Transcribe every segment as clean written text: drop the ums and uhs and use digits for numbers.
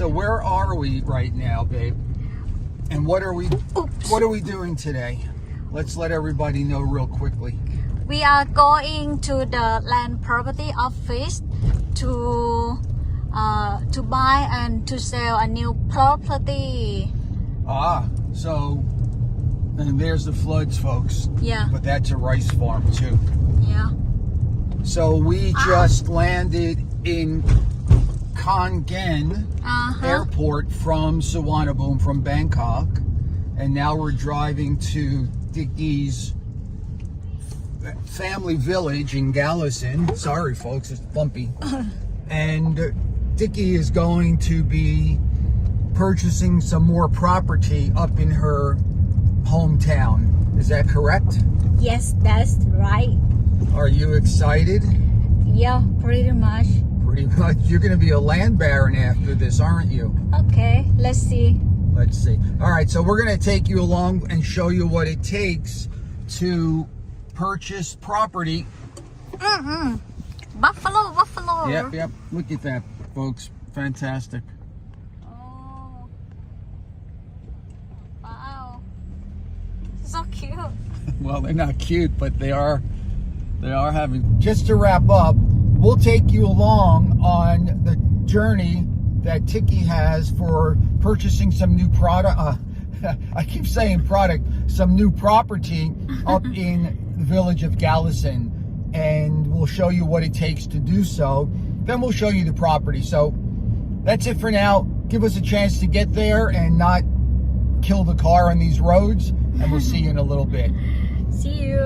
So where are we right now, babe? And what are we doing today? Let's let everybody know real quickly. We are going to the land property office to buy and to sell a new property. So and there's the floods, folks. Yeah. But that's a rice farm too. Yeah. So we just landed in Kongen Airport from Suvarnabhumi, from Bangkok, and now we're driving to Tikkie's family village in Galison. Sorry, folks, it's bumpy. And Tikkie is going to be purchasing some more property up in her hometown. Is that correct? Yes, that's right. Are you excited? Yeah, pretty much. Pretty much. You're going to be a land baron after this, aren't you? Okay, let's see. Let's see. All right, so we're going to take you along and show you what it takes to purchase property. Buffalo. Yep. Look at that, folks. Fantastic. Oh. Wow. So cute. Well, they're not cute, but they are having. Just to wrap up, we'll take you along on the journey that Tikkie has for purchasing some new product. I keep saying product, some new property up in the village of Galison, and we'll show you what it takes to do so. Then we'll show you the property. So that's it for now. Give us a chance to get there and not kill the car on these roads, and we'll see you in a little bit. See you.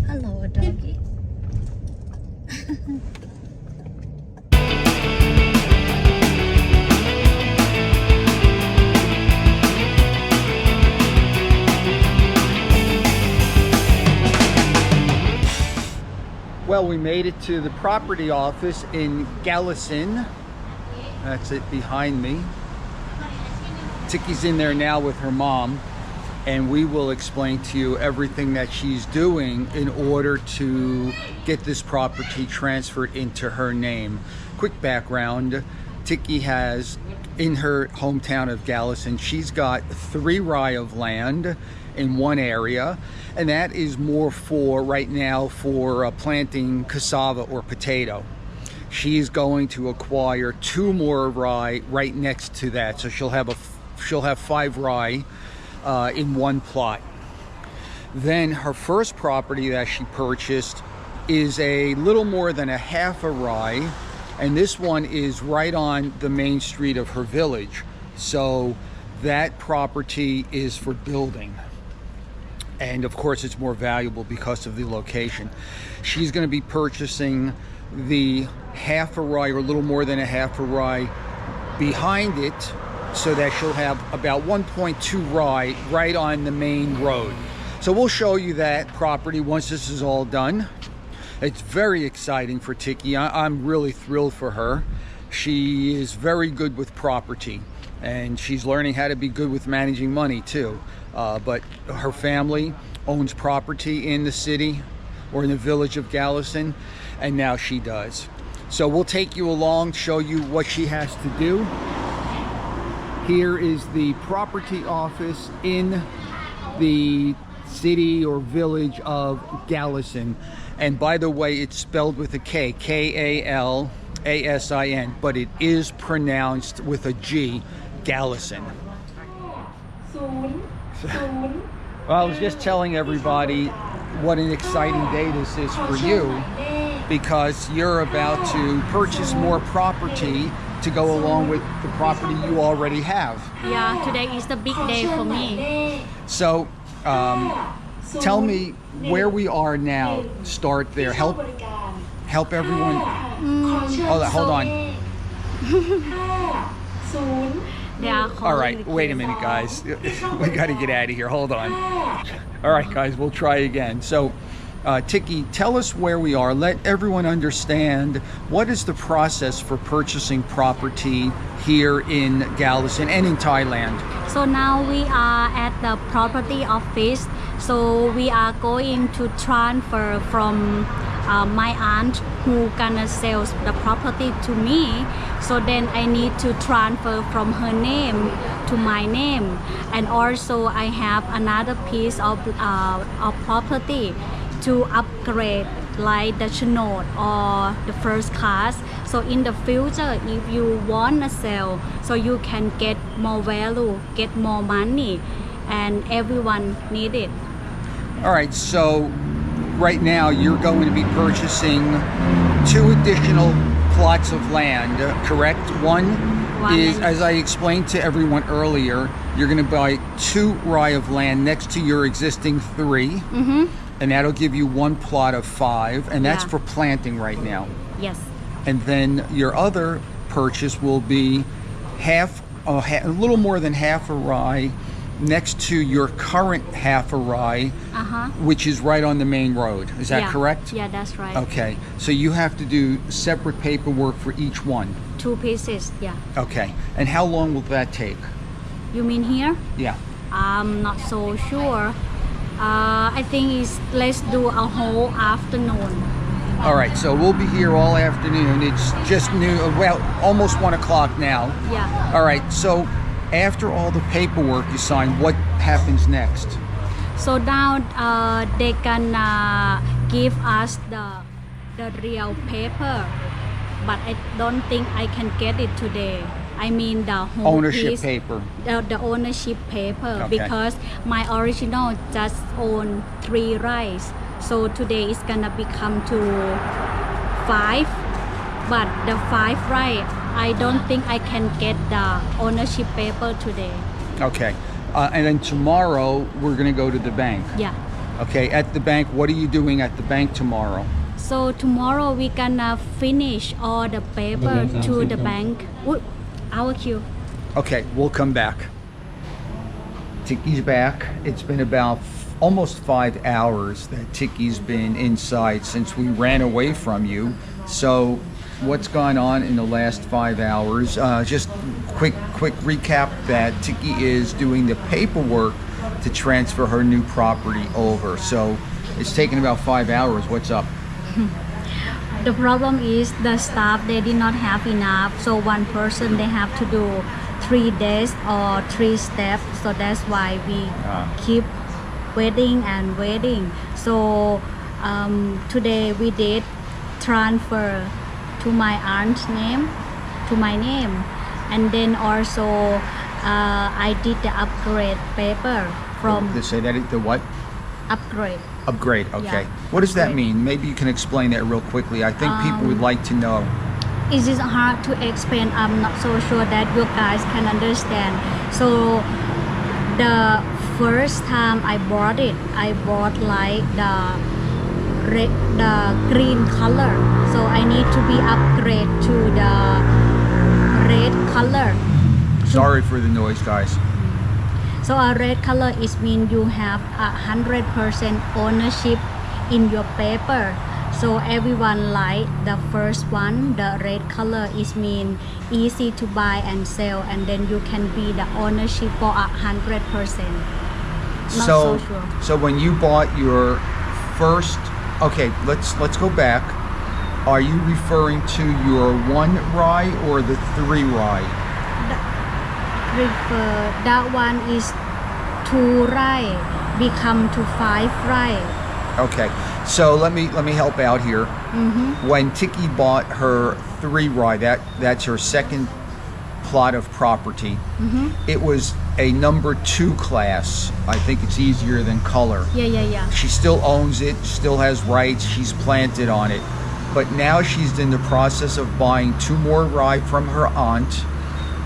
Hello, doggy. Well, we made it to the property office in Galison. That's it behind me. Tikkie's in there now with her mom, and we will explain to you everything that she's doing in order to get this property transferred into her name. Quick background, Tikkie has, in her hometown of Galison, she's got 3 rai of land in one area, and that is more for right now for planting cassava or potato. She's going to acquire 2 more rai right next to that, so she'll have 5 rai in one plot. Then her first property that she purchased is a little more than a half a rai, and this one is right on the main street of her village. So that property is for building. And of course it's more valuable because of the location. She's going to be purchasing the half a rai, or a little more than a half a rai, behind it, so that she'll have about 1.2 rai right on the main road. So we'll show you that property once this is all done. It's very exciting for Tikkie. I'm really thrilled for her. She is very good with property, and she's learning how to be good with managing money too. But her family owns property in the city or in the village of Galison, and now she does. So we'll take you along, show you what she has to do. Here is the property office in the city or village of Galison. And by the way, it's spelled with a K, K-A-L-A-S-I-N, but it is pronounced with a G, Galison. Well, I was just telling everybody what an exciting day this is for you, because you're about to purchase more property to go along with the property you already have. Yeah, today is the big day for me. So, tell me where we are now. Start there. Help everyone. Hold on. All right, wait a minute, guys. We got to get out of here. Hold on. All right, guys, we'll try again. So Tikkie, tell us where we are. Let everyone understand what is the process for purchasing property here in Galveston and in Thailand. So now we are at the property office. So we are going to transfer from my aunt who gonna sell the property to me. So then I need to transfer from her name to my name, and also I have another piece of property to upgrade, like the Chinod or the first class. So in the future, if you want to sell, so you can get more value, get more money, and everyone need it. All right, so right now you're going to be purchasing 2 additional plots of land, correct? One is, as I explained to everyone earlier, you're going to buy 2 rai of land next to your existing 3. And that'll give you 1 plot of 5, and that's for planting right now. Yes. And then your other purchase will be a little more than half a rai next to your current half a rai, which is right on the main road. Is that correct? Yeah, that's right. Okay, so you have to do separate paperwork for each one. 2 pieces, yeah. Okay, and how long will that take? You mean here? Yeah. I'm not so sure. I think let's do a whole afternoon. All right, so we'll be here all afternoon. It's just almost 1 o'clock now. Yeah. All right, so after all the paperwork you sign, what happens next? So now they can give us the real paper, but I don't think I can get it today. I mean the whole ownership piece, paper. The ownership paper, Okay. because my original just own 3 rice. So today it's gonna become to 5, but the 5 rice, I don't think I can get the ownership paper today. Okay, and then tomorrow we're gonna go to the bank. Yeah. Okay, at the bank, what are you doing at the bank tomorrow? So tomorrow we gonna finish all the paper to the bank. Ooh, our queue. Okay, we'll come back. Tikkie's back. It's been about almost 5 hours that Tikkie's been inside since we ran away from you. So what's gone on in the last 5 hours? Just quick recap that Tikkie is doing the paperwork to transfer her new property over. So it's taken about 5 hours. What's up? The problem is the staff, they did not have enough. So one person, they have to do 3 days or 3 steps. So that's why we keep waiting and waiting. So today we did transfer to my aunt's name, to my name, and then also I did the upgrade paper from They say that the what? upgrade. Upgrade. Okay. Yeah. What does that Upgrade. mean? Maybe you can explain that real quickly. I think people would like to know. It is hard to explain. I'm not so sure that you guys can understand. So the first time I bought it, I bought like the green color. So I need to be upgrade to the red color. Sorry for the noise, guys. So a red color is mean you have 100% ownership in your paper. So everyone like the first one, the red color is mean easy to buy and sell, and then you can be the ownership for 100%. Not so sure. So when you bought your first, okay, let's go back. Are you referring to your 1 rai or the 3 rai? That one is 2 rai become to 5 rai. Okay, so let me help out here. When Tikkie bought her 3 rai, that's her second plot of property. It was a number 2 class. I think it's easier than color. Yeah. She still owns it, still has rights, she's planted on it. But now she's in the process of buying 2 more rai from her aunt,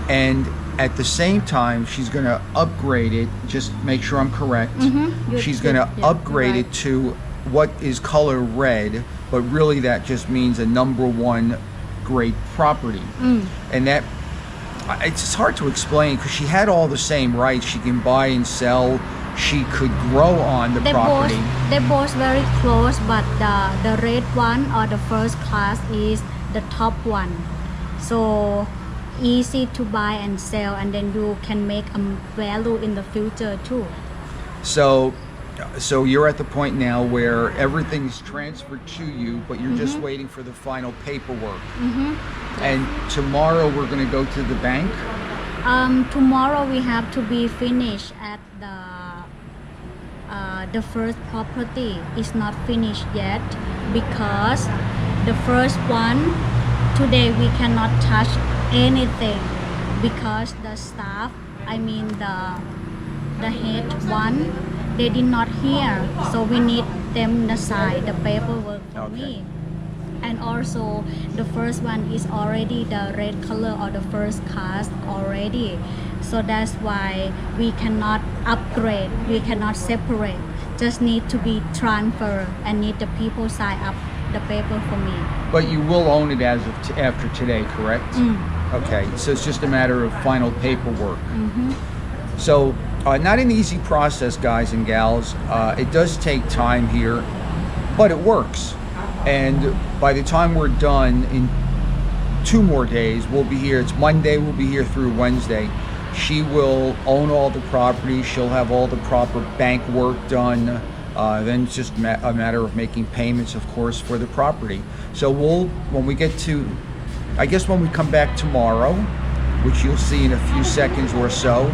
and at the same time she's going to upgrade it, just make sure I'm correct. She's going to upgrade it to what is color red, but really that just means a number 1 grade property. And that, it's hard to explain because she had all the same rights. She can buy and sell, she could grow on the property. They both very close, but the red one or the first class is the top one. So easy to buy and sell, and then you can make a value in the future too. So you're at the point now where everything's transferred to you, but you're just waiting for the final paperwork. And tomorrow we're going to go to the bank. Tomorrow we have to be finished at the first property is not finished yet, because the first one today we cannot touch anything because the staff, I mean the head one, they did not hear, so we need them to sign the paperwork for me. And also the first one is already the red color or the first class already, so that's why we cannot upgrade, we cannot separate, just need to be transferred and need the people sign up the paper for me. But you will own it as of after today, correct? Okay, so it's just a matter of final paperwork. So not an easy process, guys and gals. It does take time here, but it works. And by the time we're done in 2 more days, we'll be here. It's Monday, we'll be here through Wednesday. She will own all the property. She'll have all the proper bank work done. Then it's just a matter of making payments, of course, for the property. So when we get to, I guess when we come back tomorrow, which you'll see in a few seconds or so,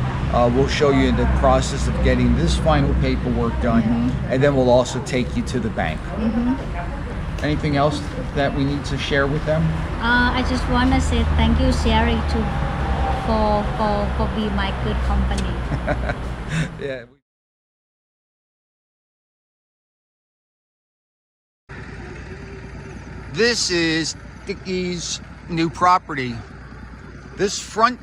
we'll show you the process of getting this final paperwork done, and then we'll also take you to the bank. Anything else that we need to share with them? I just want to say thank you, Sherry, for being my good company. Yeah. This is Tikkie's new property. This front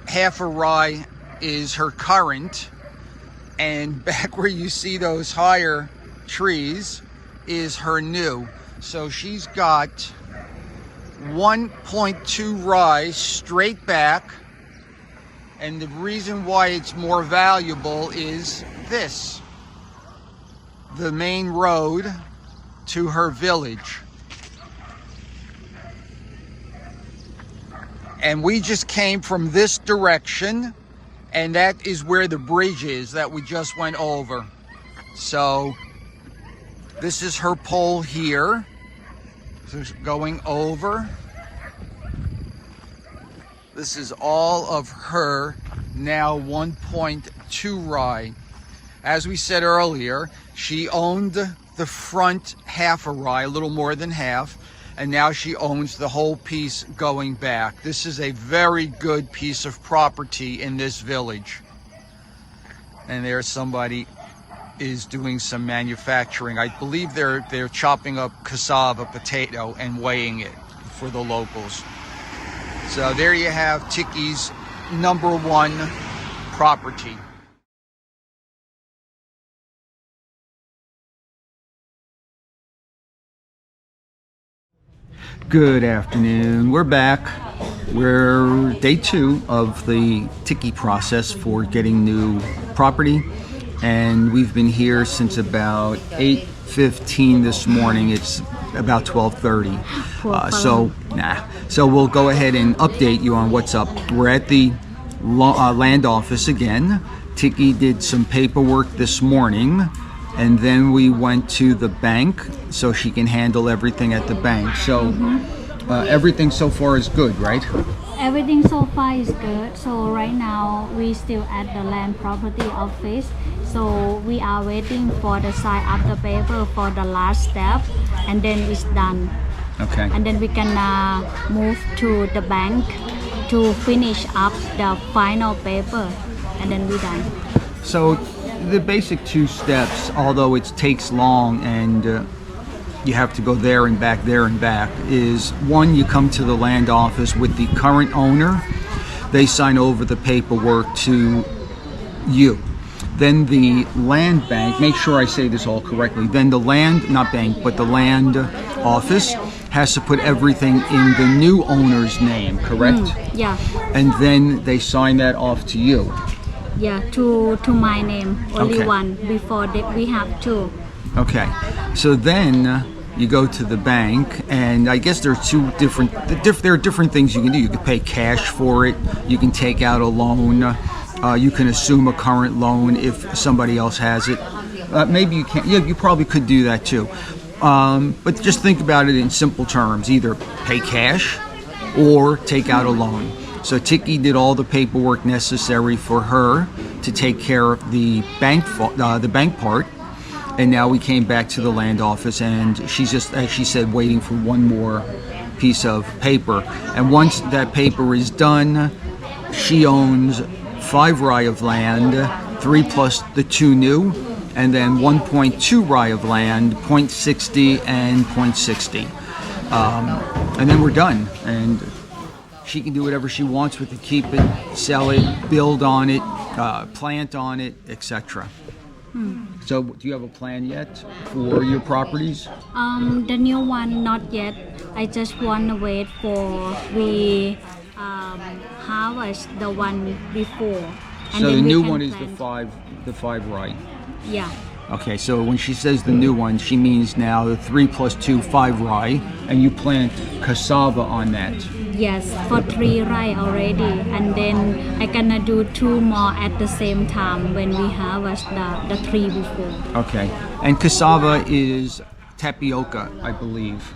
half a rye is her current, and back where you see those higher trees is her new. So she's got 1.2 rye straight back, and the reason why it's more valuable is this, the main road to her village. And we just came from this direction, and that is where the bridge is that we just went over. So this is her pole here. So going over. This is all of her now 1.2 rye. As we said earlier, she owned the front half a rye, a little more than half, and now she owns the whole piece going back. This is a very good piece of property in this village. And there's somebody is doing some manufacturing. I believe they're chopping up cassava, potato, and weighing it for the locals. So there you have Tikkie's #1 property. Good afternoon. We're back. We're day 2 of the Tikkie process for getting new property, and we've been here since about 8:15 this morning. It's about 12:30. So we'll go ahead and update you on what's up. We're at the land office again. Tikkie did some paperwork this morning, and then we went to the bank so she can handle everything at the bank. So everything so far is good, right? Everything so far is good. So right now we still at the land property office, so we are waiting for the sign up the paper for the last step, and then it's done. Okay. And then we can move to the bank to finish up the final paper, and then we're done. So the basic 2 steps, although it takes long and you have to go there and back, is 1, you come to the land office with the current owner. They sign over the paperwork to you. Then the land bank, make sure I say this all correctly, then the land, not bank, but the land office has to put everything in the new owner's name, correct? Yeah. And then they sign that off to you. Yeah, to my name. Only Okay. one. Before that we have two. Okay, so then you go to the bank, and I guess there are two different. There are different things you can do. You can pay cash for it. You can take out a loan. You can assume a current loan if somebody else has it. Maybe you can't. Yeah, you probably could do that too. But just think about it in simple terms: either pay cash or take out a loan. So Tikkie did all the paperwork necessary for her to take care of the bank part. And now we came back to the land office, and she's just, as she said, waiting for one more piece of paper. And once that paper is done, she owns 5 rai of land, 3 plus the 2 new, and then 1.2 rai of land, 0.60 and 0.60. And then we're done. And she can do whatever she wants with it, keep it, sell it, build on it, plant on it, etc. So do you have a plan yet for your properties? The new one not yet. I just want to wait for we harvest the one before. And So then the we new can one is plant. the five rai. Yeah. Okay, so when she says the new one, she means now the 3 plus 2, 5 rai, and you plant cassava on that. Yes, for 3 rai already, and then I gonna do 2 more at the same time when we harvest the 3 before. Okay, and cassava is tapioca, I believe.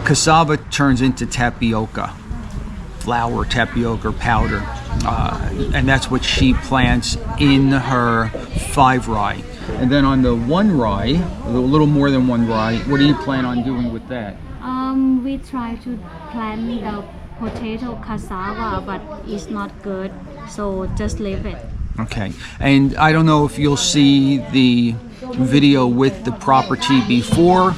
Cassava turns into tapioca, flour, tapioca powder, and that's what she plants in her 5 rai. And then on the 1 rai, a little more than 1 rai, what do you plan on doing with that? We try to plant the potato cassava, but it's not good, so just leave it. Okay, and I don't know if you'll see the video with the property before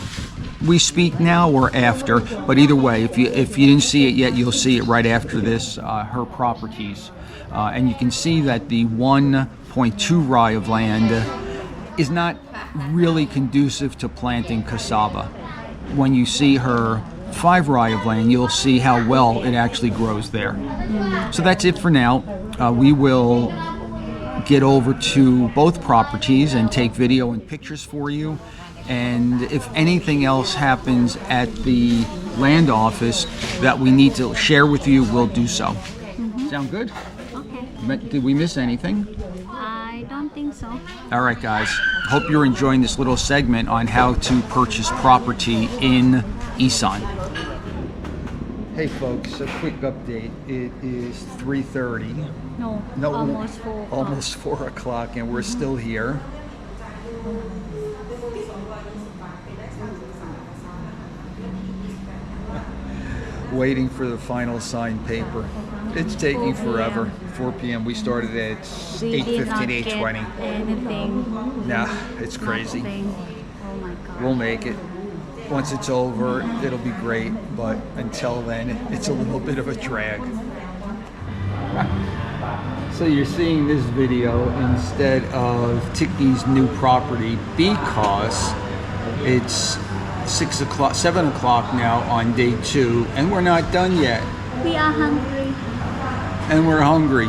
we speak now or after, but either way, if you didn't see it yet, you'll see it right after this, her properties. And you can see that the 1.2 rai of land is not really conducive to planting cassava. When you see her 5 rai of land, you'll see how well it actually grows there. So that's it for now. We will get over to both properties and take video and pictures for you. And if anything else happens at the land office that we need to share with you, we'll do so. Sound good? Okay. Did we miss anything? I don't think so. All right, guys. Hope you're enjoying this little segment on how to purchase property in Isaan. Hey, folks, a quick update. It is 3:30. No, almost 4 o'clock. Almost 4 o'clock, and we're still here. Waiting for the final signed paper. It's taking 4 forever. p.m. 4 p.m. We started at We did not 8:15, get 8:20. anything. Nah, it's crazy. Nothing. Oh my God. We'll make it. Once it's over, it'll be great, but until then, it's a little bit of a drag. So you're seeing this video instead of Tikkie's new property because it's 7 o'clock now on day 2, and we're not done yet. We are hungry. And we're hungry.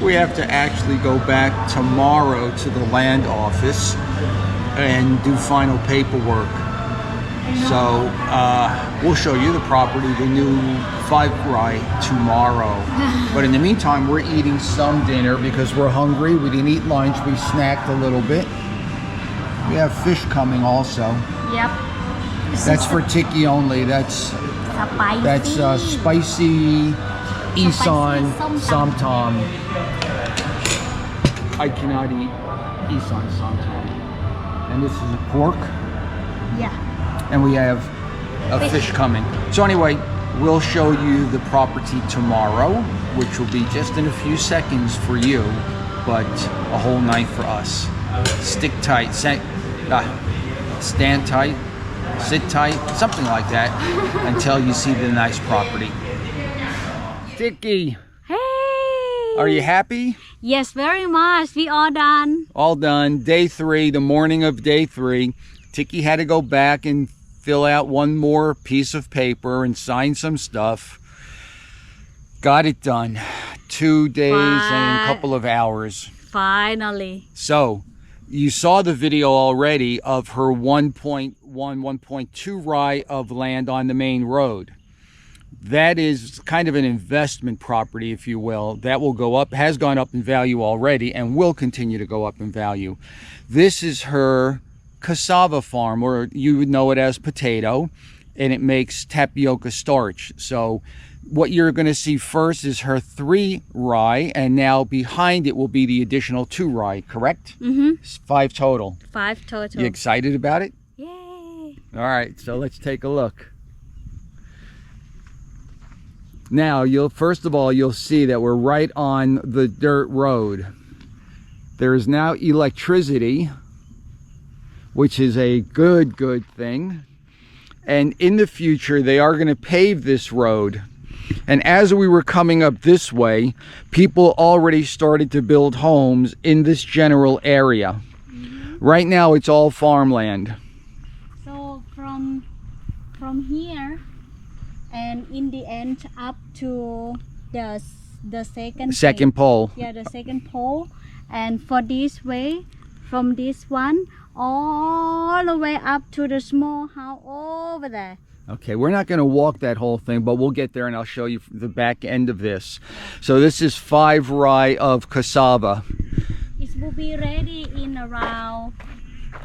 We have to actually go back tomorrow to the land office and do final paperwork. So we'll show you the property, the new 5 rai tomorrow. But in the meantime, we're eating some dinner because we're hungry. We didn't eat lunch. We snacked a little bit. We have fish coming also. Yep. That's for Tikkie only. That's spicy Isaan Samtam. I cannot eat Isaan Samtam. And this is a pork. Yeah. And we have a fish coming. So anyway, we'll show you the property tomorrow, which will be just in a few seconds for you, but a whole night for us. Stick tight, stand tight, sit tight, something like that, until you see the nice property. Tikkie, Hey! are you happy? Yes, very much. We all done. All done. Day 3, the morning of day 3. Tikkie had to go back and fill out one more piece of paper and sign some stuff. Got it done. 2 days and a couple of hours. Finally. So you saw the video already of her 1.1, 1.2 rai of land on the main road. That is kind of an investment property, if you will. That will go up, has gone up in value already, and will continue to go up in value. This is her cassava farm, or you would know it as potato, and it makes tapioca starch. So what you're going to see first is her 3 rai, and now behind it will be the additional 2 rai, correct? Mm-hmm. 5 total. 5 total. You excited about it? Yay! All right, so let's take a look. Now, first of all, you'll see that we're right on the dirt road. There is now electricity, which is a good thing. And in the future, they are going to pave this road. And as we were coming up this way, people already started to build homes in this general area. Mm-hmm. Right now, it's all farmland. So from here, and in the end up to the second pole. Yeah, the second pole. And for this way, from this one all the way up to the small house over there. Okay, we're not going to walk that whole thing, but we'll get there and I'll show you the back end of this. So this is 5 rai of cassava. It will be ready in around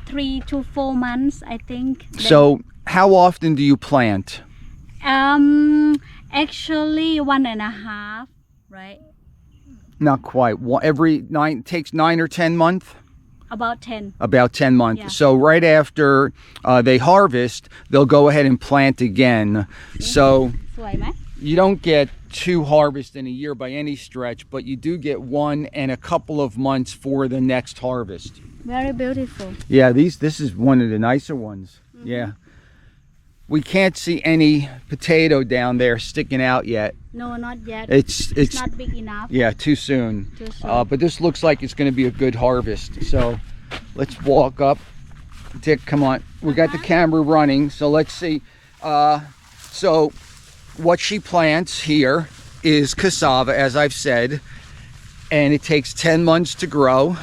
3 to 4 months, I think. So how often do you plant? Actually 1.5, right? Not quite. Takes 9 or 10 months? About 10. About 10 months. Yeah. So right after they harvest, they'll go ahead and plant again. So you don't get 2 harvests in a year by any stretch, but you do get 1 and a couple of months for the next harvest. Very beautiful. Yeah, this is one of the nicer ones. Mm-hmm. Yeah. We can't see any potato down there sticking out yet. No, not yet. It's not big enough. Yeah, too soon. Too soon. But this looks like it's going to be a good harvest. So let's walk up. Dick, come on. We got the camera running, so let's see. So what she plants here is cassava, as I've said, and it takes 10 months to grow.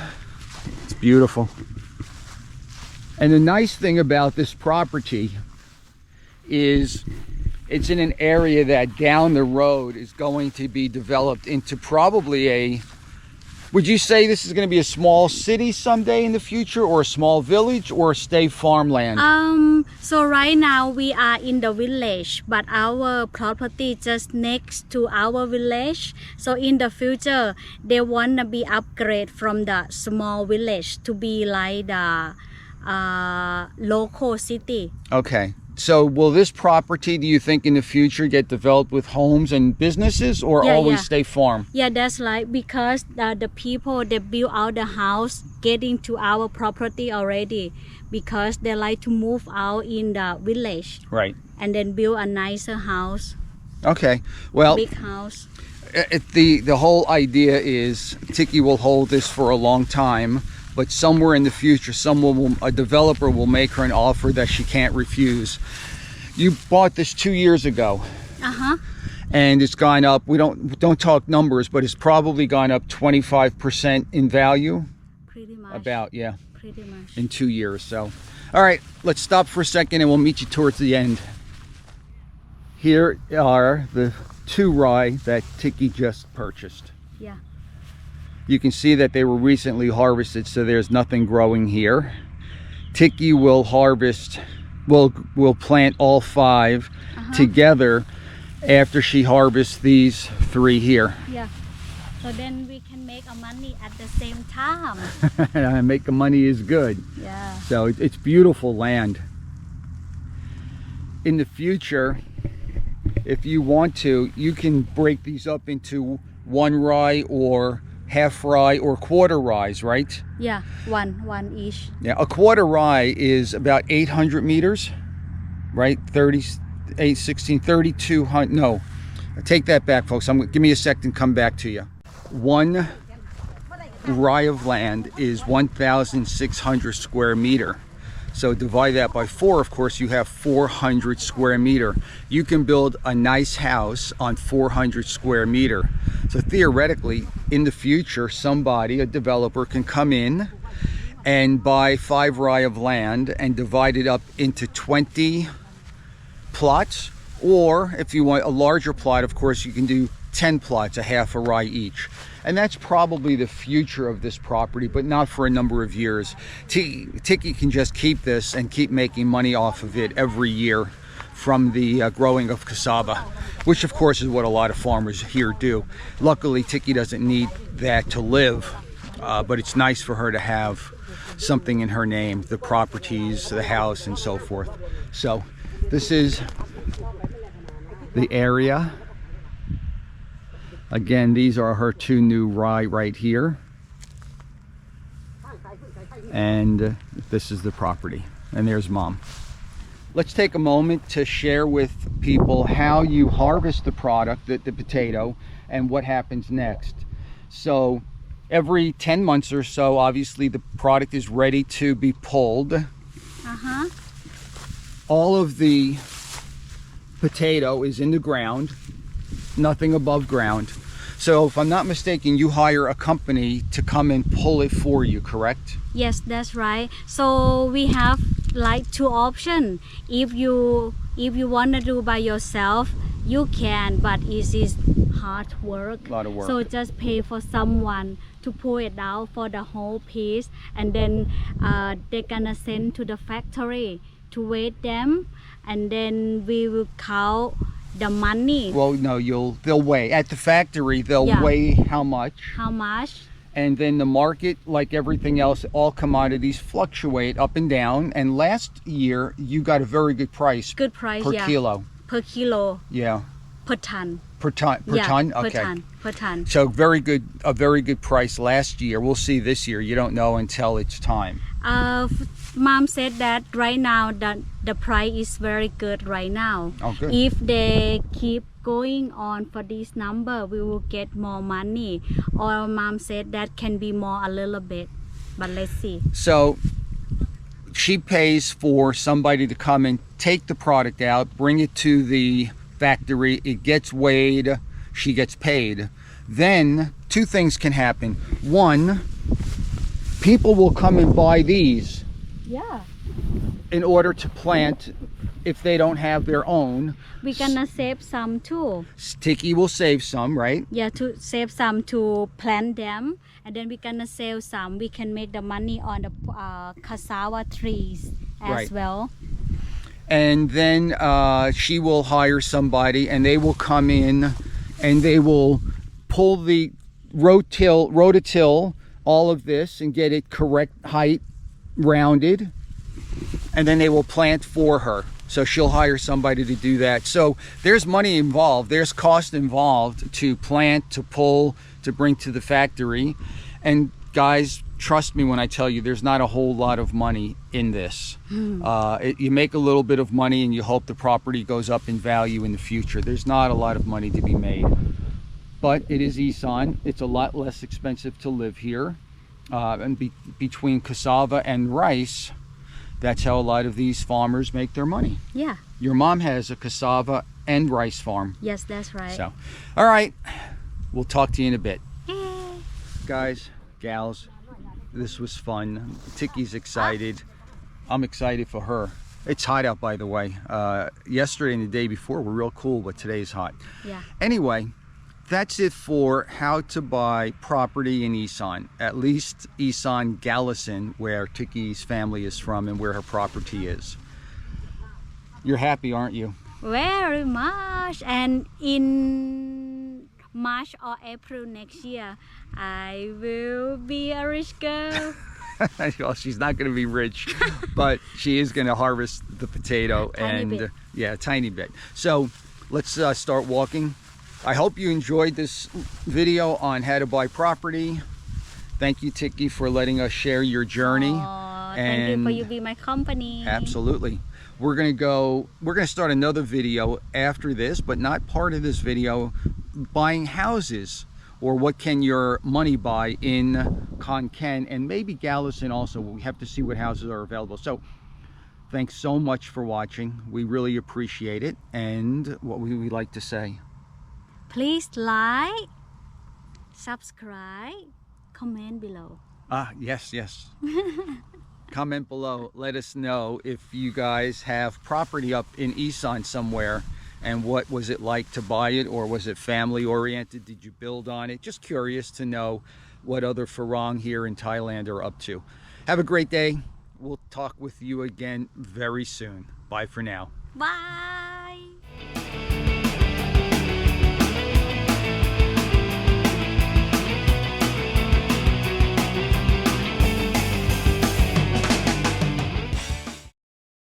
It's beautiful. And the nice thing about this property is it's in an area that down the road is going to be developed into probably would you say this is going to be a small city someday in the future, or a small village, or stay farmland? So right now we are in the village, but our property just next to our village. So in the future, they want to be upgrade from the small village to be like the local city. Okay. So will this property, do you think, in the future get developed with homes and businesses, or always stay farm? Yeah, that's like because the people, they build out the house getting to our property already, because they like to move out in the village. Right. And then build a nicer house. Okay. Well, big house. The whole idea is Tikkie will hold this for a long time. But somewhere in the future, a developer will make her an offer that she can't refuse. You bought this 2 years ago. Uh-huh. And it's gone up. We don't talk numbers, but it's probably gone up 25% in value. Pretty much. About, yeah. Pretty much. In 2 years. So, all right, let's stop for a second and we'll meet you towards the end. Here are the 2 rai that Tikkie just purchased. Yeah. You can see that they were recently harvested, so there's nothing growing here. Tikkie will will plant all 5 together after she harvests these 3 here. Yeah. So then we can make a money at the same time. Making money is good. Yeah. So it's beautiful land. In the future, if you want to, you can break these up into 1 rai or half rai or quarter rais, right? Yeah, one each. Yeah, a quarter rai is about 800 meters, right? 38, 16, 3200. No, I take that back, folks. Give me a second and come back to you. 1 rai of land is 1,600 square meter. So divide that by 4, of course, you have 400 square meter. You can build a nice house on 400 square meter. So theoretically, in the future, somebody, a developer, can come in and buy 5 rai of land and divide it up into 20 plots. Or if you want a larger plot, of course, you can do 10 plots, a half a rai each. And that's probably the future of this property, but not for a number of years. Tikkie can just keep this and keep making money off of it every year from the growing of cassava, which of course is what a lot of farmers here do. Luckily, Tikkie doesn't need that to live, but it's nice for her to have something in her name, the properties, the house, and so forth. So this is the area. Again, these are her 2 new rai right here. And this is the property. And there's Mom. Let's take a moment to share with people how you harvest the product, the potato, and what happens next. So every 10 months or so, obviously the product is ready to be pulled. All of the potato is in the ground, nothing above ground. So if I'm not mistaken, you hire a company to come and pull it for you, correct? Yes, that's right. So we have like 2 options. If you want to do by yourself, you can, but it is hard work. A lot of work. So just pay for someone to pull it out for the whole piece, and then they're gonna send to the factory to weigh them, and then we will count the money. Well, no, they'll weigh at the factory. They'll weigh how much. How much? And then the market, like everything else, all commodities fluctuate up and down. And last year, you got a very good price. Good price, per kilo. Per kilo. Yeah. Per ton. Per ton. Per ton. Okay. Per ton. So a very good price last year. We'll see this year. You don't know until it's time. Mom said that right now the price is very good right now. Oh, good. If they keep going on for this number, we will get more money. Or Mom said that can be more a little bit, but let's see. So she pays for somebody to come and take the product out, bring it to the factory, it gets weighed, she gets paid. Then 2 things can happen. 1, people will come and buy these. Yeah. In order to plant if they don't have their own. We're gonna save some too. Tikkie will save some, right? Yeah, to save some to plant them, and then we're gonna sell some. We can make the money on the cassava trees as well. And then she will hire somebody, and they will come in and they will pull the rototill all of this and get it correct height, rounded, and then they will plant for her. So she'll hire somebody to do that. So there's money involved, there's cost involved to plant, to pull, to bring to the factory. And guys, trust me when I tell you, there's not a whole lot of money in this. You make a little bit of money and you hope the property goes up in value in the future. There's not a lot of money to be made. But it is Isaan. It's a lot less expensive to live here. And between cassava and rice, that's how a lot of these farmers make their money. Yeah. Your mom has a cassava and rice farm. Yes, that's right. So, all right, we'll talk to you in a bit. Guys, gals, this was fun. Tikkie's excited. I'm excited for her. It's hot out, by the way. Yesterday and the day before were real cool, but today's hot. Yeah. Anyway, that's it for how to buy property in Isaan, at least Isaan Galison, where Tikkie's family is from and where her property is. You're happy, aren't you? Very much. And in March or April next year, I will be a rich girl. Well, she's not going to be rich, but she is going to harvest the potato. Tiny bit. Yeah, a tiny bit. So let's start walking. I hope you enjoyed this video on how to buy property. Thank you, Tikkie, for letting us share your journey. Thank you for you being my company. Absolutely. We're gonna start another video after this, but not part of this video, buying houses, or what can your money buy in Khon Kaen and maybe Galison also. We have to see what houses are available. So thanks so much for watching. We really appreciate it. And what would we like to say? Please like, subscribe, comment below. Yes. Comment below. Let us know if you guys have property up in Isaan somewhere, and what was it like to buy it, or was it family oriented? Did you build on it? Just curious to know what other Farang here in Thailand are up to. Have a great day. We'll talk with you again very soon. Bye for now. Bye.